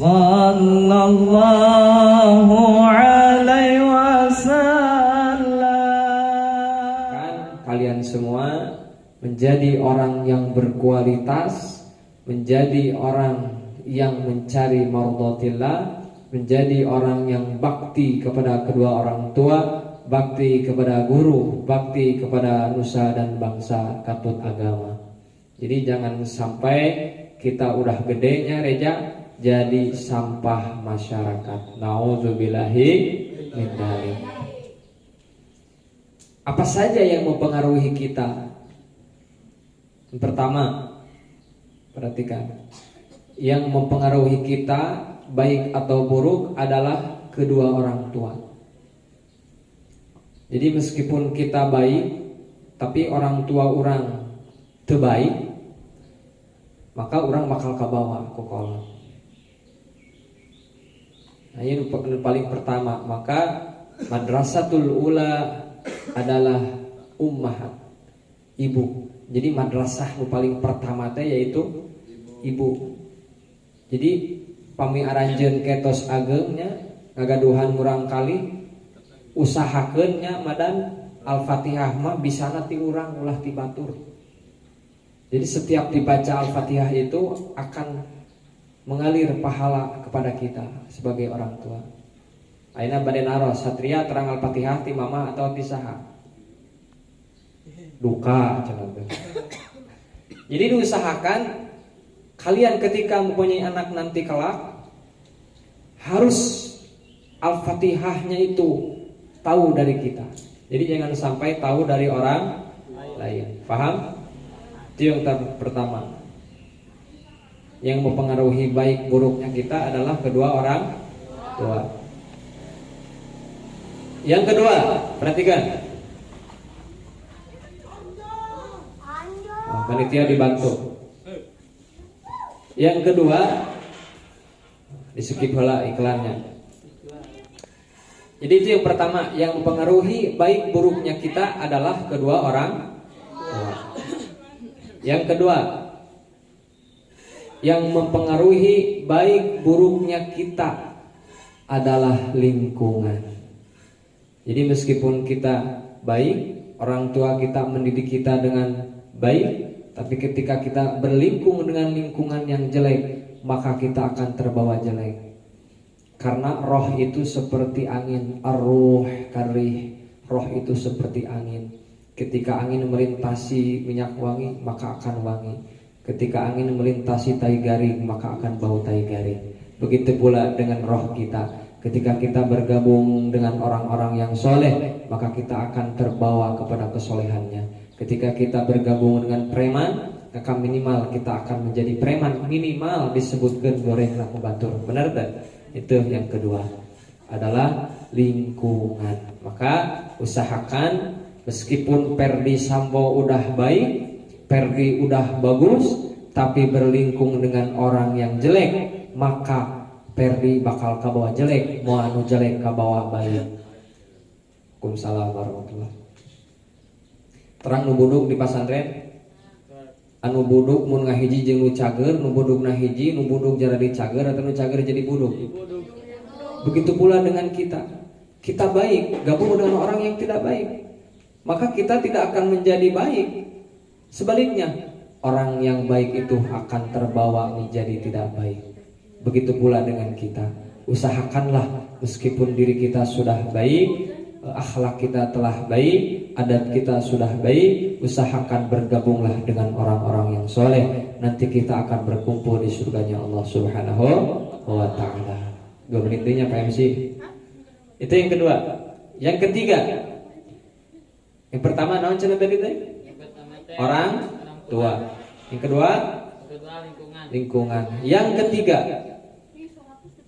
sallallahu alaihi wasallam. Kan kalian semua menjadi orang yang berkualitas, menjadi orang yang mencari mardhatillah, menjadi orang yang bakti kepada kedua orang tua, bakti kepada guru, bakti kepada nusa dan bangsa katut agama. Jadi jangan sampai kita udah gedenya reja jadi sampah masyarakat. Nauzubillahi min dzalik. Apa saja yang mempengaruhi kita? Yang pertama, perhatikan. Yang mempengaruhi kita baik atau buruk adalah kedua orang tua. Jadi meskipun kita baik tapi orang tua orang teu baik, maka orang bakal kabawa ku kolot. Nah, ini paling pertama. Maka madrasatul ula adalah ummahat, ibu. Jadi madrasah yang paling pertama teh yaitu ibu. Jadi pami aranjeun ketos agengnya ngagaduhan murang kali usahakeun nya madan Al-Fatihah mah bisana ti urang ulah ti batur. Jadi setiap dibaca Al-Fatihah itu akan mengalir pahala kepada kita sebagai orang tua. Ayeuna bade naros satria terang Al-Fatihah ti mama atau ti saha? Duka cenah. Jadi diusahakan kalian ketika mempunyai anak nanti kelak harus Al-Fatihahnya itu tahu dari kita. Jadi jangan sampai tahu dari orang lain. Paham? Itu yang pertama. Yang mempengaruhi baik buruknya kita adalah kedua orang tua. Yang kedua, perhatikan. Panitia dibantu. Yang kedua, di skip heula iklannya. Jadi itu yang pertama, yang mempengaruhi baik buruknya kita adalah kedua orang tua. Yang kedua, yang mempengaruhi baik buruknya kita adalah lingkungan. Jadi meskipun kita baik, orang tua kita mendidik kita dengan baik, tapi ketika kita berlingkung dengan lingkungan yang jelek, maka kita akan terbawa jelek. Karena roh itu seperti angin, ar-ruh karih. Roh itu seperti angin. Ketika angin melintasi minyak wangi, maka akan wangi. Ketika angin melintasi tai garing, maka akan bau tai garing. Begitu pula dengan roh kita. Ketika kita bergabung dengan orang-orang yang soleh, maka kita akan terbawa kepada kesolehannya. Ketika kita bergabung dengan preman, maka minimal kita akan menjadi preman. Minimal disebutkan goreng laku batur. Benar tak? Itu yang kedua adalah lingkungan. Maka usahakan meskipun Perdi Sambo udah baik, Perdi udah bagus, tapi berlingkung dengan orang yang jelek, maka Perdi bakal kabawa jelek. Mau anu jelek kabawa baik. Waalaikumsalam warahmatullahi. Terang nu buduk di pasantren, anu buduk mun ngahiji jeung nu cager, nu budukna hiji, nu buduk jadi cager atau nu cager jadi buduk. Begitu pula dengan kita. Kita baik, gabung dengan orang yang tidak baik, maka kita tidak akan menjadi baik. Sebaliknya, orang yang baik itu akan terbawa menjadi tidak baik. Begitu pula dengan kita. Usahakanlah meskipun diri kita sudah baik, akhlak kita telah baik, adat kita sudah baik, usahakan bergabunglah dengan orang-orang yang soleh. Nanti kita akan berkumpul di surganya Allah Subhanahu wa ta'ala. 2 menitnya Pak MC. Itu yang kedua. Yang ketiga, yang pertama naon cenah tadi teh? Orang tua. Yang kedua, lingkungan. Yang ketiga,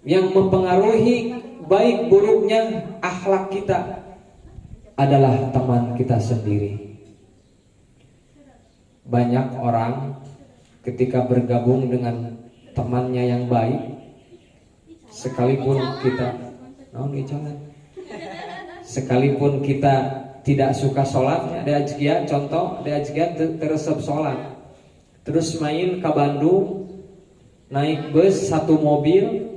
yang mempengaruhi baik buruknya akhlak kita adalah teman kita sendiri. Banyak orang ketika bergabung dengan temannya yang baik, sekalipun kita tidak suka sholat, ada ajian contoh, ada ajian teresep sholat, terus main ke Bandung, naik bus satu mobil,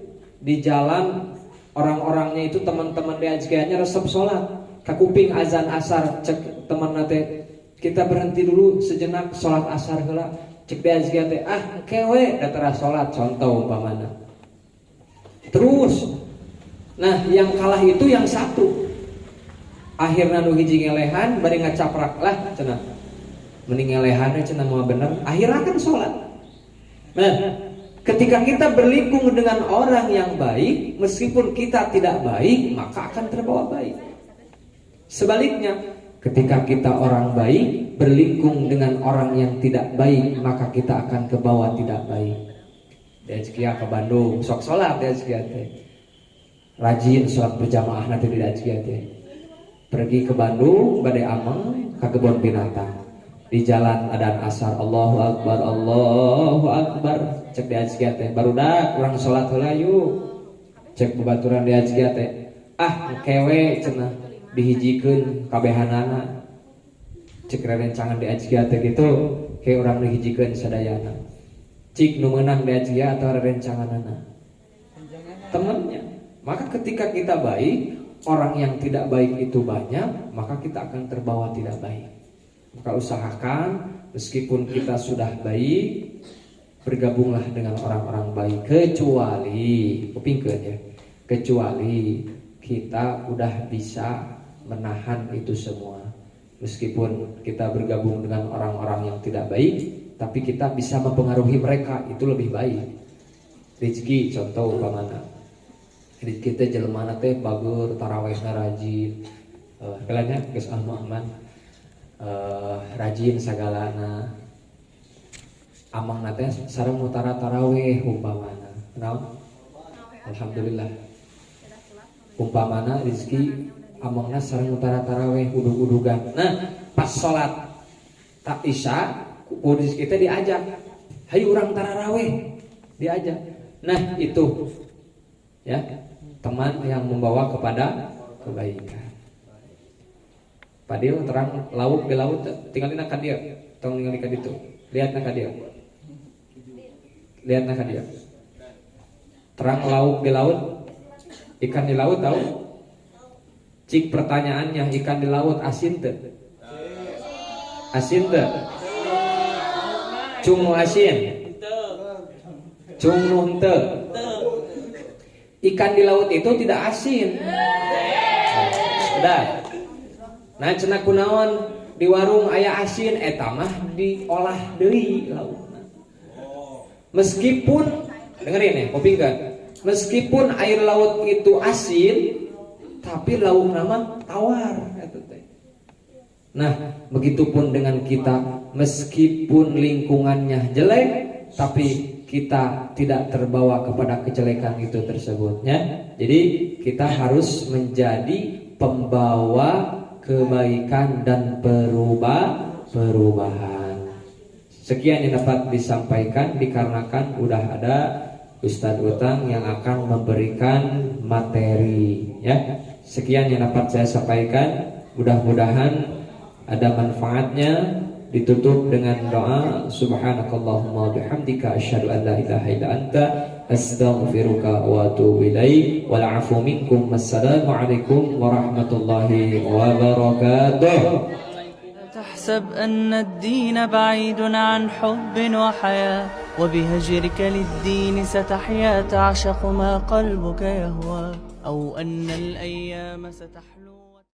di jalan orang-orangnya itu teman-teman di AJK-nya resep sholat, kakuping azan asar, cek teman nate kita berhenti dulu sejenak sholat asar heula, cek di AJK teh kewe datara sholat contoh umpamana. Terus nah yang kalah itu yang satu, akhirnya nu hiji ngelehan bari ngacaprak lah cenah, mending ngelehan cenah mau bener, akhirnya kan sholat. Nah ketika kita berlingkung dengan orang yang baik, meskipun kita tidak baik, maka akan terbawa baik. Sebaliknya, ketika kita orang baik, berlingkung dengan orang yang tidak baik, maka kita akan kebawa tidak baik. Diajkia ke Bandung, sok sholat diajkia teh. Rajin sholat berjamaah nanti diajkia teh. Pergi ke Bandung, badai ameng, ke kebun binatang. Di jalan adzan asar, Allahu Akbar, Allahu Akbar. Cek di AJK teh, barudak urang sholat heula yuk. Cek babaturan di AJK teh, kewe cenah dihijikeun kabehanana. Cek rerencangan di AJK teh gitu, ke urang dihijikeun sadayana. Cik nu meunang di AJK atau rerencanganana temennya. Maka ketika kita baik, orang yang tidak baik itu banyak, maka kita akan terbawa tidak baik. Maka usahakan meskipun kita sudah baik, bergabunglah dengan orang-orang baik, kecuali kecuali kita udah bisa menahan itu semua. Meskipun kita bergabung dengan orang-orang yang tidak baik, tapi kita bisa mempengaruhi mereka, itu lebih baik. Rezeki contoh umpamana, kita jelema teh bagur tarawehna rajin, kalanya geus aman. Rajin sagalana, amang nate sareng mutara taraweh umpamana, kenal? Alhamdulillah. Umpamana rezeki amangna sareng mutara taraweh udug-udugan. Nah, pas sholat tak isya, ku rezeki teh diajak, hayu urang taraweh, diajak. Nah itu, ya teman yang membawa kepada kebaikan. Padil terang lauk di laut, tinggalin ka dia, tong ningali ka ditu. Lihat ka dia. Lihat ka dia. Terang lauk di laut, ikan di laut tahu? Cik pertanyaannya, ikan di laut asin teu? Asin teu? Cung asin? Cung nu henteu? Ikan di laut itu tidak asin. Sudah. Nah cenah kunaon di warung aya asin, eta mah diolah deui laukna. Meskipun dengerin ya, kupingkeun. Meskipun air laut itu asin, tapi laukna mah tawar eta teh. Nah, begitupun dengan kita, meskipun lingkungannya jelek, tapi kita tidak terbawa kepada kejelekan itu tersebut ya. Jadi kita harus menjadi pembawa kebaikan dan perubahan. Sekian yang dapat disampaikan dikarenakan udah ada Ustadz Utang yang akan memberikan materi ya. Sekian yang dapat saya sampaikan, mudah-mudahan ada manfaatnya. Ditutup dengan doa, subhanakallahumma bihamdika asyhadu an la ilaha illa anta astaghfiruka wa atubu ilaik. Wal 'afu minkum. Wassalamu alaikum warahmatullahi wabarakatuh. تحسب أن الدين بعيد عن حب وحياة وبهجرك للدين ستحيا تعشق ما قلبك يهوى أو أن الأيام ستحلو